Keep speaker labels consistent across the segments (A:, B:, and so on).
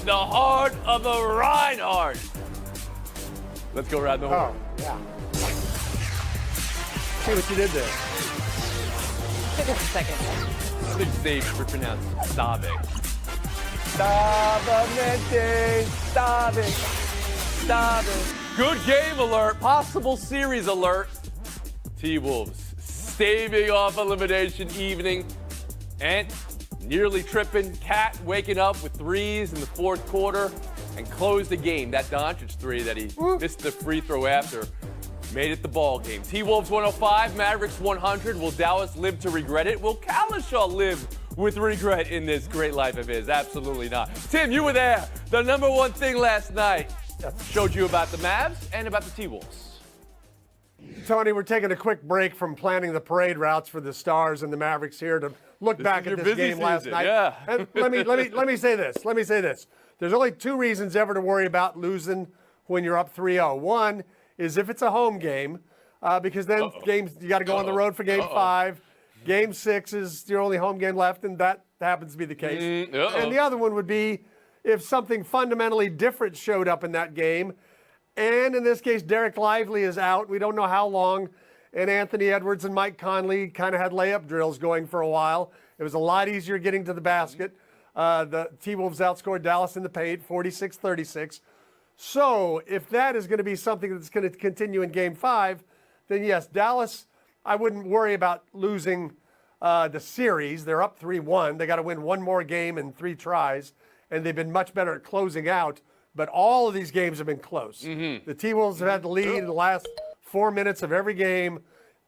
A: the heart of the Reinhardt. Let's go around the horn.
B: Oh, yeah. See what you did there.
C: Took us a second.
A: Big stage for pronounced Stavik. Stavik. Good game alert. Possible series alert. T-Wolves staving off elimination evening. Ant nearly tripping. Cat waking up with threes in the fourth quarter and closed the game. That Doncic three that he missed the free throw after made it the ball game. T-Wolves 105, Mavericks 100. Will Dallas live to regret it? Will Kalishaw live with regret in this great life of his? Absolutely not. Tim, you were there. The number one thing last night showed you about the Mavs and about the T-Wolves.
B: Tony, we're taking a quick break from planning the parade routes for the Stars and the Mavericks here to look back at this game last night.
A: Yeah.
B: And let me say this. Let me say this. There's only two reasons ever to worry about losing when you're up 3-0. One is if it's a home game, because then games you got to go on the road for Game 5. Game 6 is your only home game left, and that happens to be the case. And the other one would be if something fundamentally different showed up in that game. And in this case, Derek Lively is out. We don't know how long. And Anthony Edwards and Mike Conley kind of had layup drills going for a while. It was a lot easier getting to the basket. The T-Wolves outscored Dallas in the paint, 46-36. So if that is going to be something that's going to continue in Game 5, then yes, Dallas, I wouldn't worry about losing the series. They're up 3-1. They got to win one more game in 3 tries, and they've been much better at closing out. But all of these games have been close. The T-Wolves have had the lead in the last 4 minutes of every game.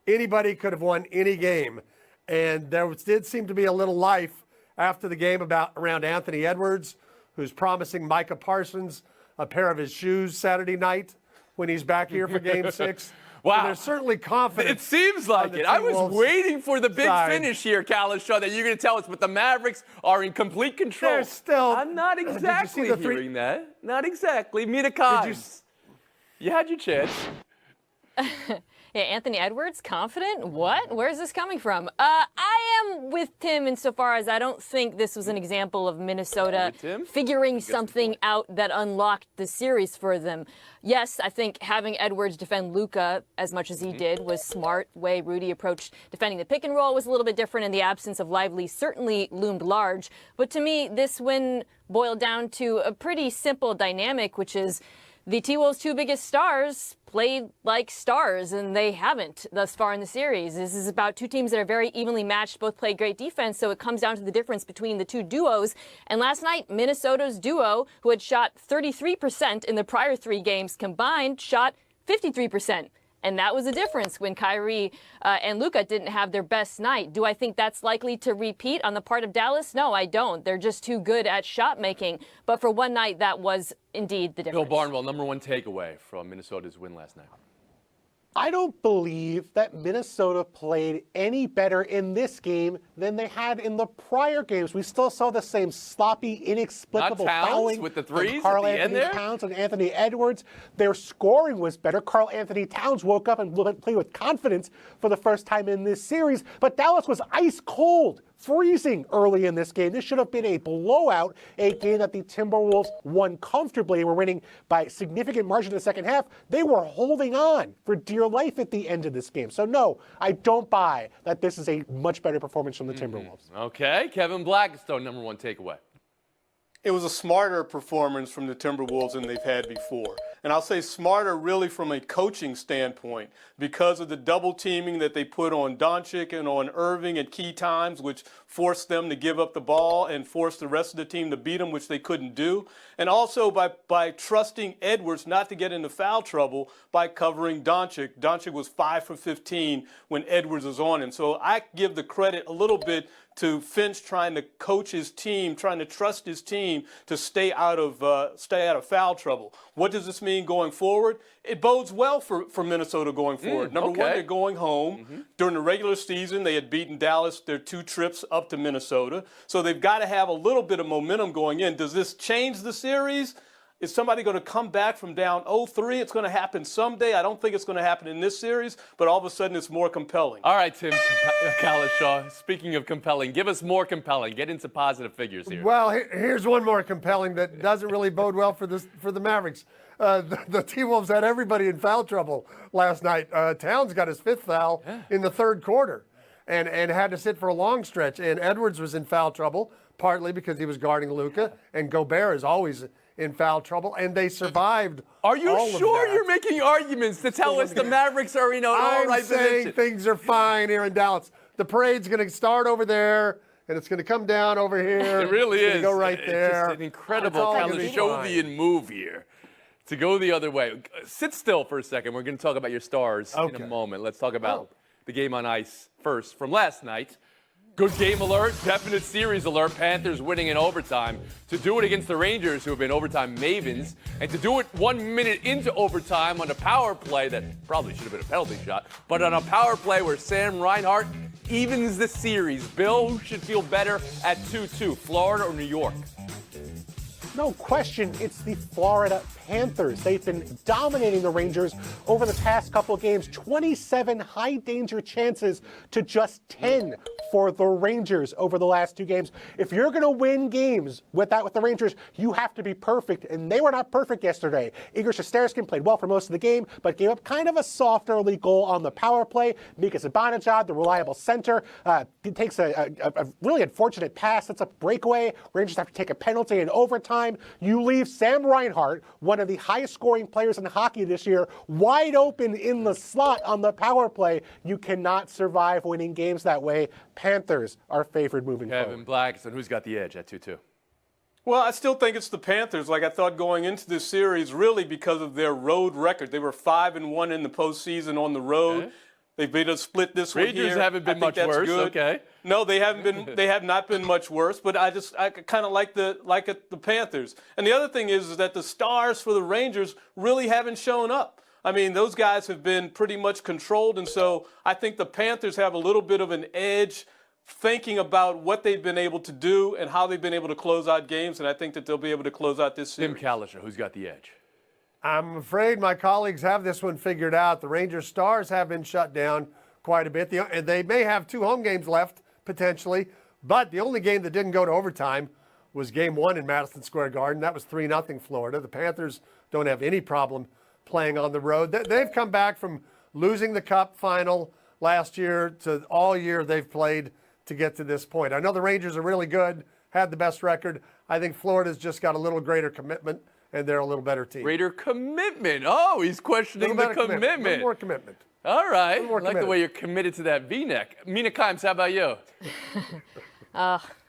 B: Anybody could have won any game. And there did seem to be a little life after the game around Anthony Edwards, who's promising Micah Parsons a pair of his shoes Saturday night when he's back here for Game 6.
A: Wow.
B: So there's certainly confidence.
A: It seems like it. I was waiting for the big finish here, Kalishaw, that you're going to tell us, but the Mavericks are in complate control.
B: They're still.
A: I'm not exactly hearing that. Not exactly. Mina Kimes. You had your chance.
C: Yeah, Anthony Edwards, confident? What? Where's this coming from? I am with Tim insofar as I don't think this was an example of Minnesota figuring something out that unlocked the series for them. Yes, I think having Edwards defend Luka as much as he did was smart. The way Rudy approached defending the pick and roll was a little bit different, and the absence of Lively certainly loomed large. But to me, this win boiled down to a pretty simple dynamic, which is the T-Wolves' 2 biggest stars played like stars, and they haven't thus far in the series. This is about 2 teams that are very evenly matched, both play great defense, so it comes down to the difference between the 2 duos. And last night, Minnesota's duo, who had shot 33% in the prior 3 games combined, shot 53%. And that was the difference when Kyrie and Luka didn't have their best night. Do I think that's likely to repeat on the part of Dallas? No, I don't. They're just too good at shot making. But for one night, that was indeed the difference.
A: Bill Barnwell, number one takeaway from Minnesota's win last night.
D: I don't believe that Minnesota played any better in this game than they had in the prior games. We still saw the same sloppy, inexplicable fouling
A: with the threes
D: Karl
A: at the end
D: Anthony
A: there?
D: Towns and Anthony Edwards. Their scoring was better. Karl Anthony Towns woke up and played with confidence for the first time in this series. But Dallas was ice cold, freezing early in this game. This should have been a blowout, a game that the Timberwolves won comfortably and were winning by significant margin in the second half. They were holding on for dear life at the end of this game. So no, I don't buy that this is a much better performance from the Timberwolves.
A: Okay, Kevin Blackstone, number one takeaway.
E: It was a smarter performance from the Timberwolves than they've had before. And I'll say smarter really from a coaching standpoint because of the double teaming that they put on Doncic and on Irving at key times, which forced them to give up the ball and forced the rest of the team to beat them, which they couldn't do. And also by trusting Edwards not to get into foul trouble by covering Doncic. Doncic was 5 for 15 when Edwards was on him. So I give the credit a little bit to Finch trying to coach his team, trying to trust his team to stay out of foul trouble. What does this mean going forward? It bodes well for Minnesota going forward. Number one, they're going home. During the regular season, they had beaten Dallas their 2 trips up to Minnesota. So they've got to have a little bit of momentum going in. Does this change the series? is somebody going to come back from down 0-3? It's going to happen someday. I don't think it's going to happen in this series, but all of a sudden it's more compelling.
A: All right, Tim Kalishaw, speaking of compelling, give us more compelling. Get into positive figures here.
B: Well, here's one more compelling that doesn't really bode well for the Mavericks. The T-Wolves had everybody in foul trouble last night. Towns got his 5th foul in the 3rd quarter and had to sit for a long stretch. And Edwards was in foul trouble, partly because he was guarding Luka, and Gobert is always in foul trouble, and they survived.
A: Are you
B: all of
A: sure
B: that.
A: you're making arguments to tell us the Mavericks are in an all
B: I'm
A: right
B: saying
A: position?
B: things are fine here in Dallas. The parade's going to start over there, and it's going to come down over here.
A: It really
B: it's
A: is.
B: gonna go right
A: It's
B: there.
A: just an incredible
B: It's all gonna be
A: Kalishovian move here to go the other way. Sit still for a second. We're going to talk about your stars in
B: Okay.
A: a moment. Let's talk about
B: Oh.
A: the game on ice first from last night. Good game alert, definite series alert. Panthers winning in overtime. To do it against the Rangers, who have been overtime mavens, and to do it 1 minute into overtime on a power play that probably should have been a penalty shot, but on a power play where Sam Reinhart evens the series. Bill, who should feel better at 2-2, Florida or New York?
D: No question, it's the Florida Panthers. They've been dominating the Rangers over the past couple of games. 27 high-danger chances to just 10 for the Rangers over the last 2 games. If you're going to win games with the Rangers, you have to be perfect, and they were not perfect yesterday. Igor Shesterkin played well for most of the game, but gave up kind of a soft early goal on the power play. Mika Zibanejad, the reliable center, he takes a really unfortunate pass. That's a breakaway. Rangers have to take a penalty in overtime. You leave Sam Reinhart, one of the highest scoring players in hockey this year, wide open in the slot on the power play. You cannot survive winning games that way. Panthers are favored moving
A: Kevin
D: forward.
A: Blackson, who's got the edge at 2-2?
E: Well, I still think it's the Panthers. Like I thought going into this series, really because of their road record. They were 5-1 in the postseason on the road.
A: Okay.
E: They've been a split this one
A: Rangers
E: here.
A: haven't been
E: I think
A: much
E: that's
A: worse,
E: good.
A: okay.
E: No, they haven't been. They have not been much worse. But I kind of like the Panthers. And the other thing is that the stars for the Rangers really haven't shown up. I mean, those guys have been pretty much controlled, and so I think the Panthers have a little bit of an edge thinking about what they've been able to do and how they've been able to close out games, and I think that they'll be able to close out this
A: Tim
E: series.
A: Kalishaw, who's got the edge?
B: I'm afraid my colleagues have this one figured out. The Rangers stars have been shut down quite a bit. And they may have 2 home games left, potentially. But the only game that didn't go to overtime was game 1 in Madison Square Garden. That was 3-0 Florida. The Panthers don't have any problem playing on the road. They've come back from losing the Cup final last year to all year they've played to get to this point. I know the Rangers are really good, had the best record. I think Florida's just got a little greater commitment, and they're a little better team.
A: Greater commitment. Oh, he's questioning the
B: Little
A: commitment.
B: more commitment.
A: All right. I
B: more
A: like the
B: committed.
A: way you're committed to that V-neck. Mina Kimes, how about you?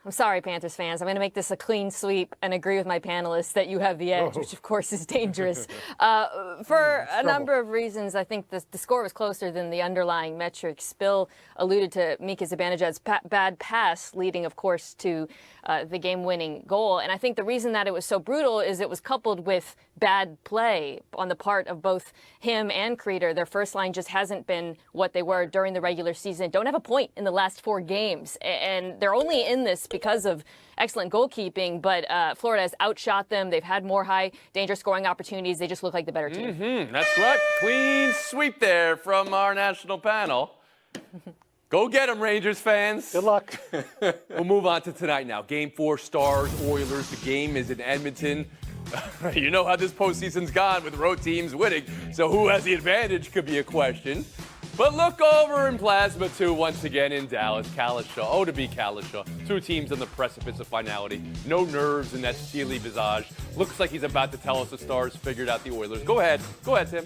C: I'm sorry, Panthers fans. I'm going to make this a clean sweep and agree with my panelists that you have the edge, which of course is dangerous. For a number of reasons, I think the score was closer than the underlying metrics. Bill alluded to Mika Zibanejad's bad pass, leading, of course, to the game-winning goal. And I think the reason that it was so brutal is it was coupled with bad play on the part of both him and Creeder. Their first line just hasn't been what they were during the regular season. Don't have a point in the last 4 games. And they're only in this because of excellent goalkeeping, but Florida has outshot them. They've had more high danger scoring opportunities. They just look like the better team.
A: That's right. Clean sweep there from our national panel. Go get them, Rangers fans.
D: Good luck.
A: We'll move on to tonight now. Game 4, Stars, Oilers. The game is in Edmonton. You know how this postseason's gone with road teams winning, so who has the advantage could be a question. But look over in Plasma 2 once again in Dallas. Kalishaw, oh to be Kalishaw. 2 teams on the precipice of finality. No nerves in that steely visage. Looks like he's about to tell us the Stars figured out the Oilers. Go ahead, Tim.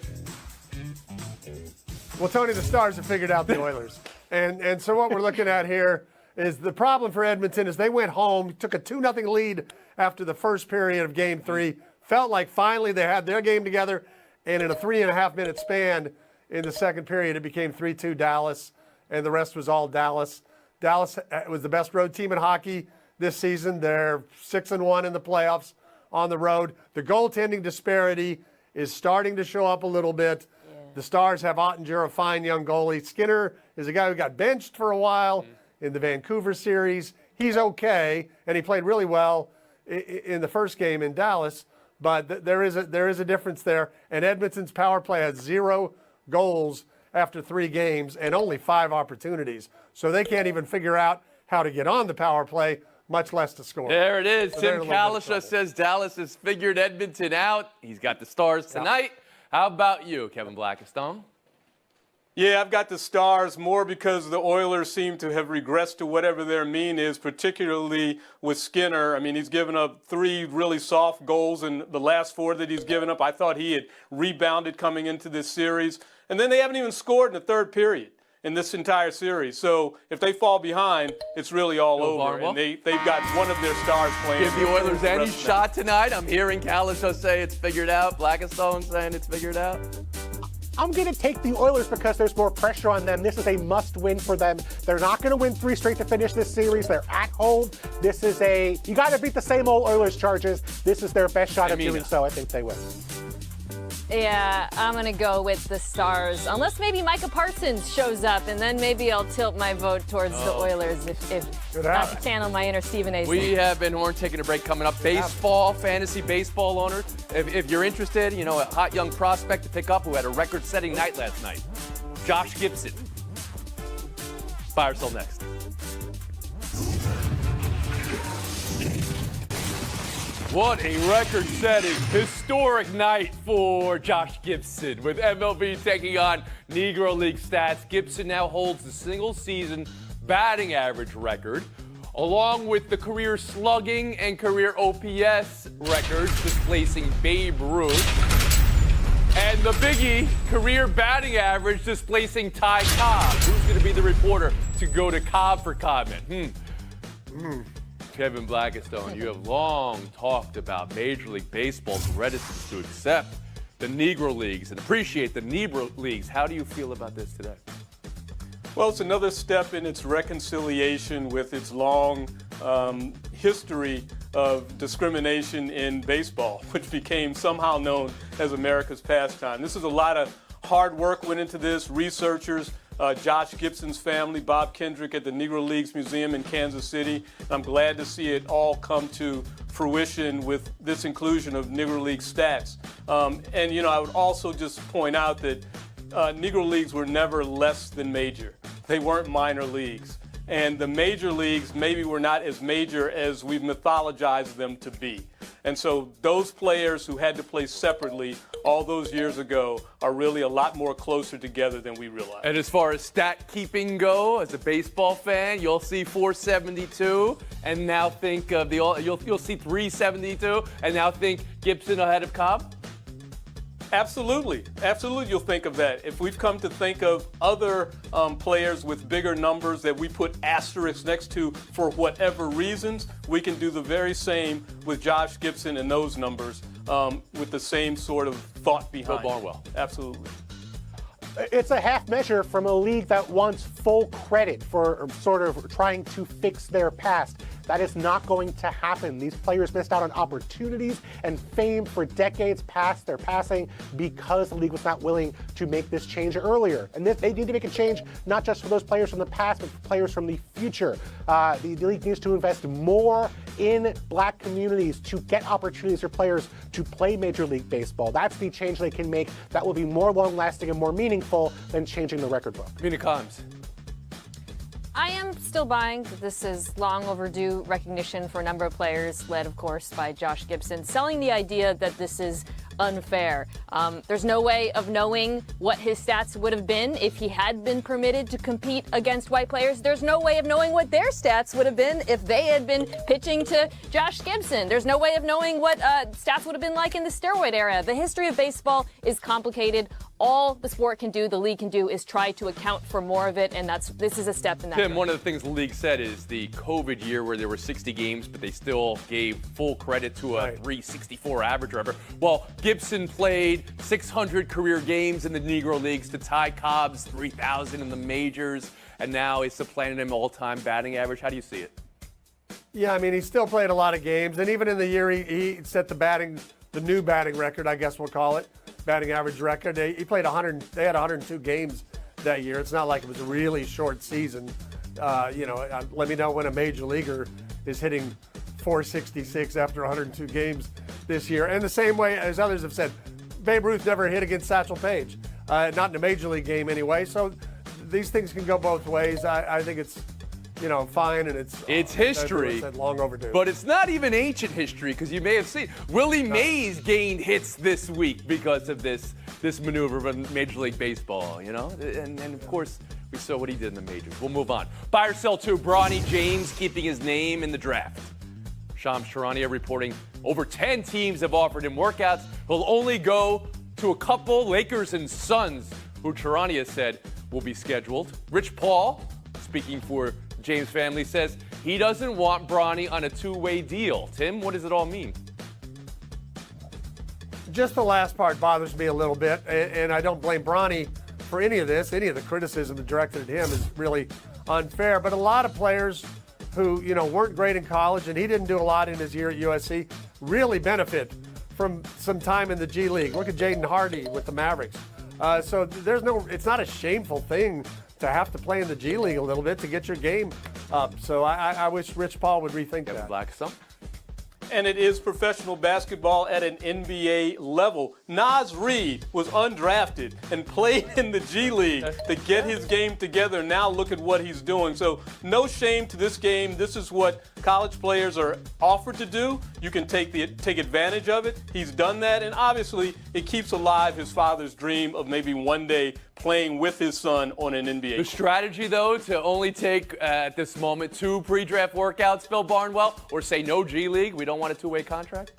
B: Well, Tony, the Stars have figured out the Oilers. And so what we're looking at here is the problem for Edmonton is they went home, took a 2-0 lead after the first period of Game 3, felt like finally they had their game together, and in a 3.5-minute span in the second period, it became 3-2 Dallas, and the rest was all Dallas. Dallas was the best road team in hockey this season. They're 6-1 in the playoffs on the road. The goaltending disparity is starting to show up a little bit. The Stars have Ottinger, a fine young goalie. Skinner is a guy who got benched for a while in the Vancouver series. He's okay, and he played really well in the first game in Dallas. But there is a difference there. And Edmonton's power play has 0 goals after 3 games and only 5 opportunities. So they can't even figure out how to get on the power play, much less to score.
A: There it is.
B: So they're in
A: Tim
B: a little bit of
A: Kalisha
B: trouble.
A: says Dallas has figured Edmonton out. He's got the Stars tonight. How about you, Kevin Blackistone?
E: Yeah, I've got the Stars more because the Oilers seem to have regressed to whatever their mean is, particularly with Skinner. I mean, he's given up 3 really soft goals, and the last 4 that he's given up, I thought he had rebounded coming into this series. And then they haven't even scored in the 3rd period in this entire series. So if they fall behind, it's really all over.
A: Barnwell?
E: And they've got one of their stars playing.
A: Give the Oilers
E: the
A: any
E: rest of them.
A: shot tonight. I'm hearing Kalisha say it's figured out. Blackistone saying it's figured out.
D: I'm going to take the Oilers because there's more pressure on them. This is a must-win for them. They're not going to win 3 straight to finish this series. They're at home. This is you got to beat the same old Oilers charges. This is their best shot at doing so. I think they win.
C: Yeah, I'm going to go with the Stars. Unless maybe Micah Parsons shows up, and then maybe I'll tilt my vote towards the Oilers if I can channel my inner Stephen A.
A: We have been taking a break coming up. Baseball, fantasy baseball owners. If you're interested, a hot young prospect to pick up who had a record-setting night last night. Josh Gibson. Buy or sell next. What a record-setting, historic night for Josh Gibson. With MLB taking on Negro League stats, Gibson now holds the single-season batting average record, along with the career slugging and career OPS records, displacing Babe Ruth. And the biggie, career batting average, displacing Ty Cobb. Who's going to be the reporter to go to Cobb for comment? Kevin Blackistone, you have long talked about Major League Baseball's reticence to accept the Negro Leagues and appreciate the Negro Leagues. How do you feel about this today?
E: Well, it's another step in its reconciliation with its long history of discrimination in baseball, which became somehow known as America's pastime. This is a lot of hard work went into this. Researchers, Josh Gibson's family, Bob Kendrick at the Negro Leagues Museum in Kansas City. I'm glad to see it all come to fruition with this inclusion of Negro League stats. And I would also just point out that Negro Leagues were never less than major. They weren't minor leagues. And the major leagues maybe were not as major as we've mythologized them to be. And so those players who had to play separately all those years ago are really a lot more closer together than we realize.
A: And as far as stat keeping go, as a baseball fan, you'll see 472 and now think of you'll see 372 and now think Gibson ahead of Cobb?
E: Absolutely. Absolutely, you'll think of that. If we've come to think of other players with bigger numbers that we put asterisks next to for whatever reasons, we can do the very same with Josh Gibson and those numbers with the same sort of thought behind
A: Bill Barnwell.
E: Absolutely.
D: It's a half measure from a league that wants full credit for sort of trying to fix their past. That is not going to happen. These players missed out on opportunities and fame for decades past. They're passing because the league was not willing to make this change earlier. And they need to make a change not just for those players from the past, but for players from the future. The league needs to invest more in black communities to get opportunities for players to play Major League Baseball. That's the change they can make that will be more long-lasting and more meaningful than changing the record book.
A: Mina Kimes.
C: I am still buying that this is long overdue recognition for a number of players, led, of course, by Josh Gibson, selling the idea that this is unfair. There's no way of knowing what his stats would have been if he had been permitted to compete against white players. There's no way of knowing what their stats would have been if they had been pitching to Josh Gibson. There's no way of knowing what stats would have been like in the steroid era. The history of baseball is complicated. All the sport can do, the league can do, is try to account for more of it, and this is a step in that
A: Tim,
C: direction.
A: one of the things the league said is the COVID year where there were 60 games, but they still gave full credit to a 364 average or whatever. Well, Gibson played 600 career games in the Negro Leagues to Ty Cobb's 3,000 in the majors, and now he's supplanted him all-time batting average. How do you see it?
B: Yeah, I mean, he still played a lot of games, and even in the year he set the new batting record, I guess we'll call it, batting average record. He played 100. They had 102 games that year. It's not like it was a really short season. Let me know when a major leaguer is hitting 466 after 102 games this year. And the same way as others have said, Babe Ruth never hit against Satchel Paige, not in a major league game anyway. So these things can go both ways. I think it's, fine, and it's
A: history,
B: said, long overdue.
A: But it's not even ancient history, because you may have seen Willie Mays gained hits this week because of this maneuver from Major League Baseball, and of course we saw what he did in the majors. We'll move on. Buy or sell to Bronny James keeping his name in the draft. Shams Charania reporting over 10 teams have offered him workouts. He'll only go to a couple, Lakers and Suns, who Charania said will be scheduled. Rich Paul, speaking for James family, says he doesn't want Bronny on a two-way deal. Tim, what does it all mean?
B: Just the last part bothers me a little bit, and I don't blame Bronny for any of this. Any of the criticism directed at him is really unfair. But a lot of players who, weren't great in college, and he didn't do a lot in his year at USC, really benefit from some time in the G League. Look at Jaden Hardy with the Mavericks. So it's not a shameful thing to have to play in the G League a little bit to get your game up. So I wish Rich Paul would rethink that.
A: Black some.
E: And it is professional basketball at an NBA level. Naz Reid was undrafted and played in the G League to get his game together. Now look at what he's doing. So no shame to this game. This is what college players are offered to do. You can take advantage of it. He's done that, and obviously it keeps alive his father's dream of maybe one day playing with his son on an NBA.
A: The strategy, though, to only take, at this moment, 2 pre-draft workouts, Phil Barnwell, or say no G League, we don't want a two-way contract?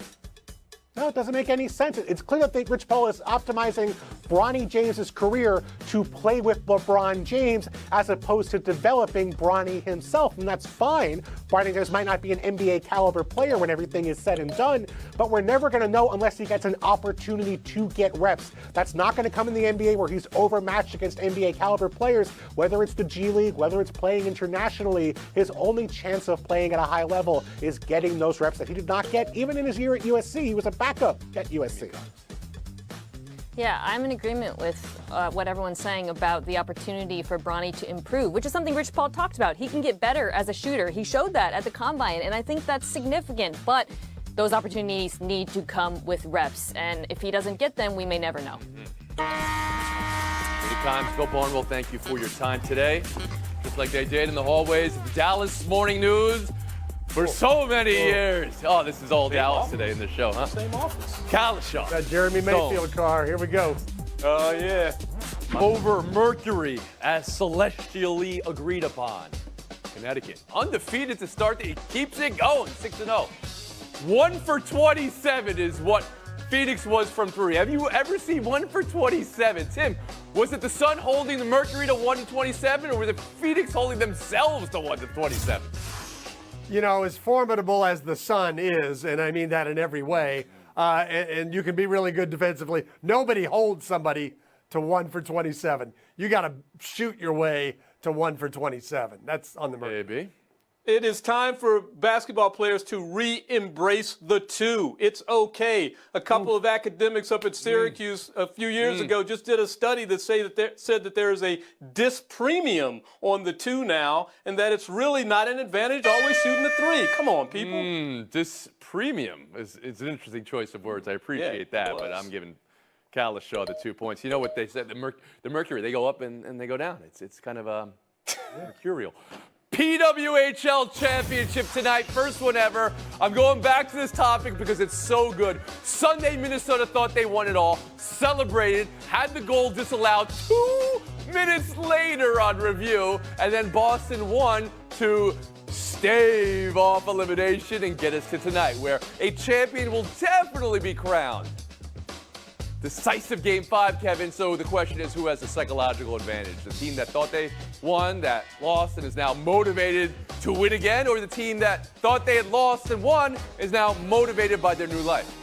D: No, it doesn't make any sense. It's clear that Rich Paul is optimizing Bronny James's career to play with LeBron James as opposed to developing Bronny himself, and that's fine. Bronny James might not be an NBA caliber player when everything is said and done, but we're never going to know unless he gets an opportunity to get reps. That's not going to come in the NBA where he's overmatched against NBA caliber players, whether it's the G League, whether it's playing internationally. His only chance of playing at a high level is getting those reps that he did not get even in his year at USC. He was a backup at USC.
C: Yeah, I'm in agreement with what everyone's saying about the opportunity for Bronny to improve, which is something Rich Paul talked about. He can get better as a shooter. He showed that at the Combine, and I think that's significant. But those opportunities need to come with reps, and if he doesn't get them, we may never know.
A: Many times, Phil Barnwell, thank you for your time today. Just like they did in the hallways of the Dallas Morning News for so many years. Oh, this is all Dallas today in the show, huh?
E: Same office.
A: Kalishaw.
B: That Jeremy Mayfield car. Here we go.
E: Oh, yeah.
A: Over Mercury as celestially agreed upon. Connecticut, undefeated to start. He keeps it going, 6-0. 1 for 27 is what Phoenix was from 3. Have you ever seen 1 for 27? Tim, was it the Sun holding the Mercury to 1-27, or was it Phoenix holding themselves to 1-27?
B: As formidable as the Sun is, and I mean that in every way, and you can be really good defensively, nobody holds somebody to 1 for 27. You got to shoot your way to 1 for 27. That's on the Mercury.
A: Maybe.
E: It is time for basketball players to re-embrace the 2. It's okay. A couple of academics up at Syracuse a few years ago just did a study that said that there is a dis-premium on the 2 now, and that it's really not an advantage always shooting the 3. Come on, people.
A: Dis-premium is an interesting choice of words. I appreciate that, but I'm giving Kalishaw the 2 points. You know what they said? The Mercury, they go up and they go down. It's kind of mercurial. PWHL Championship tonight, first one ever. I'm going back to this topic because it's so good. Sunday, Minnesota thought they won it all, celebrated, had the goal disallowed 2 minutes later on review, and then Boston won to stave off elimination and get us to tonight, where a champion will definitely be crowned. Decisive Game 5, Kevin. So the question is, who has the psychological advantage? The team that thought they won, that lost, and is now motivated to win again? Or the team that thought they had lost and won is now motivated by their new life?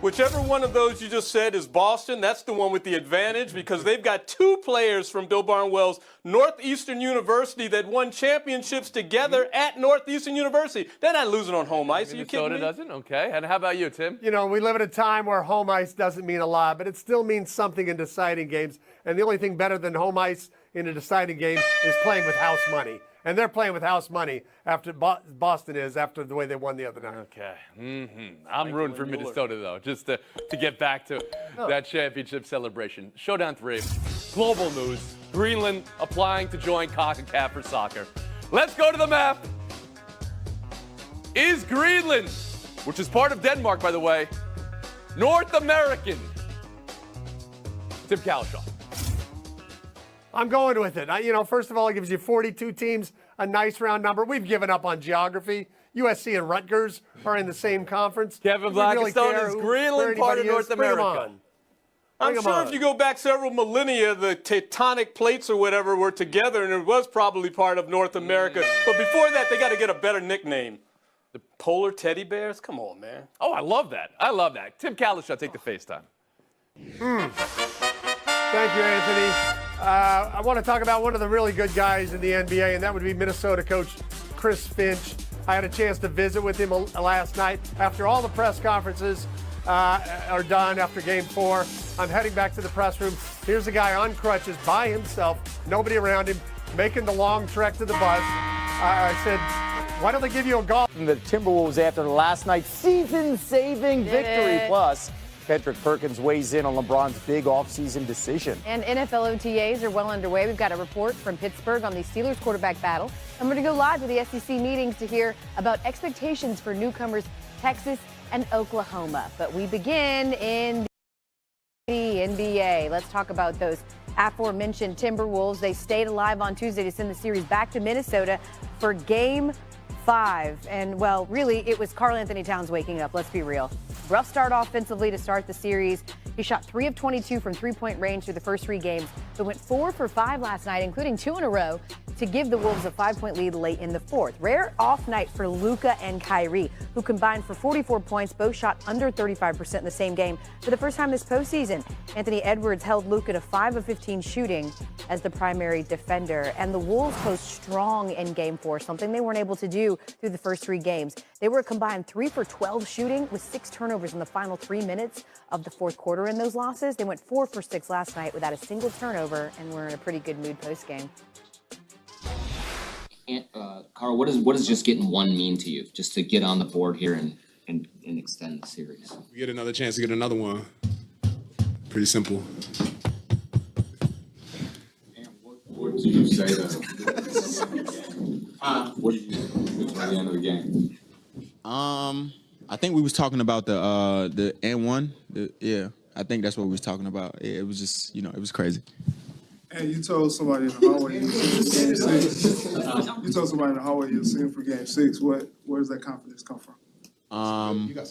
E: Whichever one of those you just said is Boston, that's the one with the advantage because they've got 2 players from Bill Barnwell's Northeastern University that won championships together at Northeastern University. They're not losing on home ice. Are you kidding me?
A: Minnesota doesn't? Okay. And how about you, Tim?
B: We live at a time where home ice doesn't mean a lot, but it still means something in deciding games. And the only thing better than home ice in a deciding game is playing with house money. and they're playing with house money after Boston is after the way they won the other night.
A: Okay. I'm rooting for Minnesota, though, just to get back to that championship celebration. Showdown 3. Global news. Greenland applying to join CONCACAF for soccer. Let's go to the map. Is Greenland, which is part of Denmark, by the way, North American? Tim Calishaw.
B: I'm going with it. First of all, it gives you 42 teams, a nice round number. We've given up on geography. USC and Rutgers are in the same conference.
A: Kevin Blackstone, is Greenland part of North America?
E: I'm sure if you go back several millennia, the tectonic plates or whatever were together, and it was probably part of North America. But before that, they got to get a better nickname. The Polar Teddy Bears? Come on, man.
A: Oh, I love that. I love that. Tim Calishaw, take the FaceTime.
B: Thank you, Anthony. I want to talk about one of the really good guys in the NBA, and that would be Minnesota coach Chris Finch. I had a chance to visit with him last night. After all the press conferences are done after Game 4, I'm heading back to the press room. Here's a guy on crutches by himself, nobody around him, making the long trek to the bus. I said, why don't they give you a golf?
F: The Timberwolves after last night's season-saving victory. Plus, Kendrick Perkins weighs in on LeBron's big offseason decision.
G: And NFL OTAs are well underway. We've got a report from Pittsburgh on the Steelers quarterback battle. I'm going to go live to the SEC meetings to hear about expectations for newcomers Texas and Oklahoma. But we begin in the NBA. Let's talk about those aforementioned Timberwolves. They stayed alive on Tuesday to send the series back to Minnesota for Game 5. And, well, really, it was Karl Anthony Towns waking up. Let's be real. Rough start offensively to start the series. He shot 3 of 22 from three-point range through the first 3 games, but went 4 for 5 last night, including 2 in a row, to give the Wolves a 5-point lead late in the 4th. Rare off night for Luka and Kyrie, who combined for 44 points. Both shot under 35% in the same game for the first time this postseason. Anthony Edwards held Luka to 5 of 15 shooting as the primary defender. And the Wolves posed strong in Game 4, something they weren't able to do through the first 3 games. They were a combined 3 for 12 shooting with 6 turnovers in the final 3 minutes of the 4th quarter in those losses. They went 4 for 6 last night without a single turnover and were in a pretty good mood post-game.
H: Karl, what does just getting 1 mean to you? Just to get on the board here and extend the series?
I: We get another chance to get another one. Pretty simple.
H: What do you say to what do you say by the end of the game?
J: I think we was talking about the N1. Yeah, I think that's what we was talking about. Yeah, it was just, it was crazy.
K: And you told somebody in the hallway you were seeing for Game 6. You told somebody in the hallway you were seeing for Game 6. Where does that confidence come from?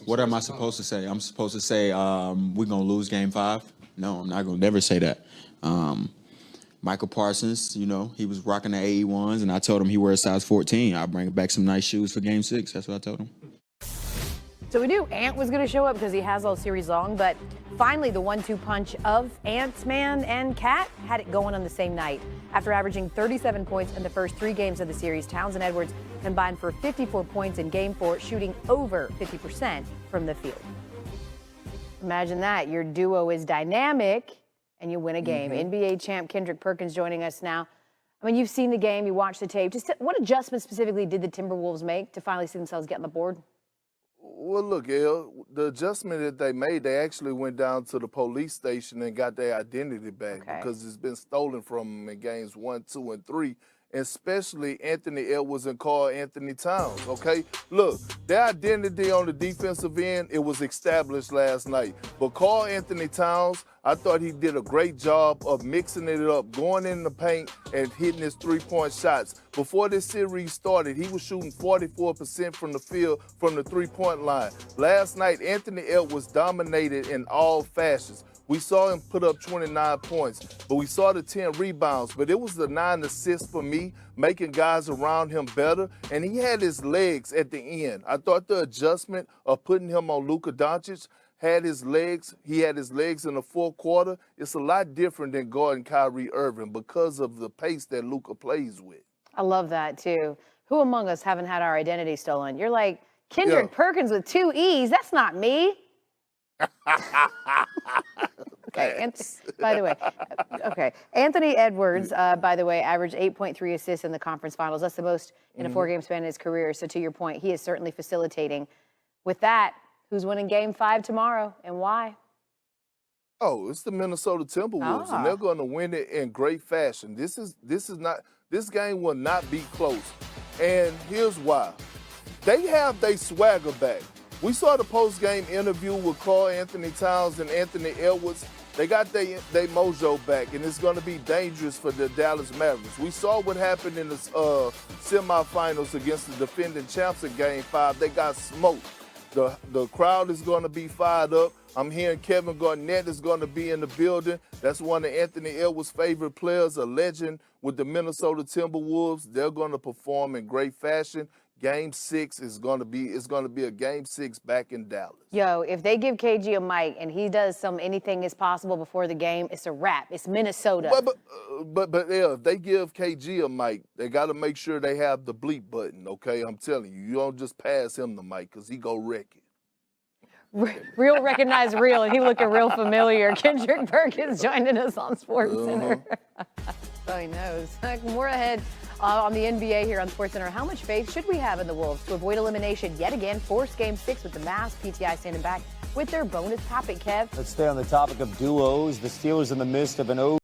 J: What am I supposed to say? I'm supposed to say we're gonna lose Game 5? No, I'm not gonna never say that. Michael Parsons, he was rocking the AE1s, and I told him he wears size 14. I'll bring back some nice shoes for Game 6. That's what I told him.
G: So we knew Ant was going to show up because he has all series long, but finally the 1-2 punch of Ant-Man and Cat had it going on the same night. After averaging 37 points in the first 3 games of the series, Towns and Edwards combined for 54 points in Game 4, shooting over 50% from the field. Imagine that. Your duo is dynamic, and you win a game. NBA champ Kendrick Perkins joining us now. I mean, you've seen the game, you watched the tape. Just what adjustments specifically did the Timberwolves make to finally see themselves get on the board?
L: Well, look, El, the adjustment that they made, they actually went down to the police station and got their identity back because it's been stolen from them in games 1, 2, and 3, especially Anthony Edwards and Karl Anthony Towns, okay? Look, their identity on the defensive end, it was established last night. But Karl Anthony Towns, I thought he did a great job of mixing it up, going in the paint and hitting his 3-point shots. Before this series started, he was shooting 44% from the field from the 3-point line. Last night, Anthony Edwards dominated in all fashions. We saw him put up 29 points, but we saw the 10 rebounds. But it was the 9 assists for me, making guys around him better. And he had his legs at the end. I thought the adjustment of putting him on Luka Doncic had his legs. He had his legs in the 4th quarter. It's a lot different than guarding Kyrie Irving because of the pace that Luka plays with.
G: I love that, too. Who among us haven't had our identity stolen? You're like, Kendrick Perkins with 2 E's. That's not me. Okay, by the way, okay. Anthony Edwards, by the way, averaged 8.3 assists in the conference finals. That's the most in a 4-game span in his career. So to your point, he is certainly facilitating. With that, who's winning Game 5 tomorrow and why?
L: Oh, it's the Minnesota Timberwolves, and they're going to win it in great fashion. This game will not be close, and here's why: they have their swagger back. We saw the post-game interview with Karl Anthony Towns and Anthony Edwards. They got their mojo back, and it's going to be dangerous for the Dallas Mavericks. We saw what happened in the semifinals against the defending champs in Game 5. They got smoked. The crowd is going to be fired up. I'm hearing Kevin Garnett is going to be in the building. That's one of Anthony Edwards' favorite players, a legend with the Minnesota Timberwolves. They're going to perform in great fashion. Game 6 is going to be a Game 6 back in Dallas.
G: Yo, if they give KG a mic and he does anything is possible before the game, it's a wrap. It's Minnesota.
L: But yeah, if they give KG a mic, they got to make sure they have the bleep button, okay? I'm telling you, you don't just pass him the mic because he go wreck it.
G: Real recognize real, and he looking real familiar. Kendrick Perkins joining us on SportsCenter. So he knows. More ahead on the NBA here on SportsCenter. How much faith should we have in the Wolves to avoid elimination yet again? Force Game 6 with the Mavs. PTI standing back with their bonus topic, Kev.
F: Let's stay on the topic of duos. The Steelers in the midst of an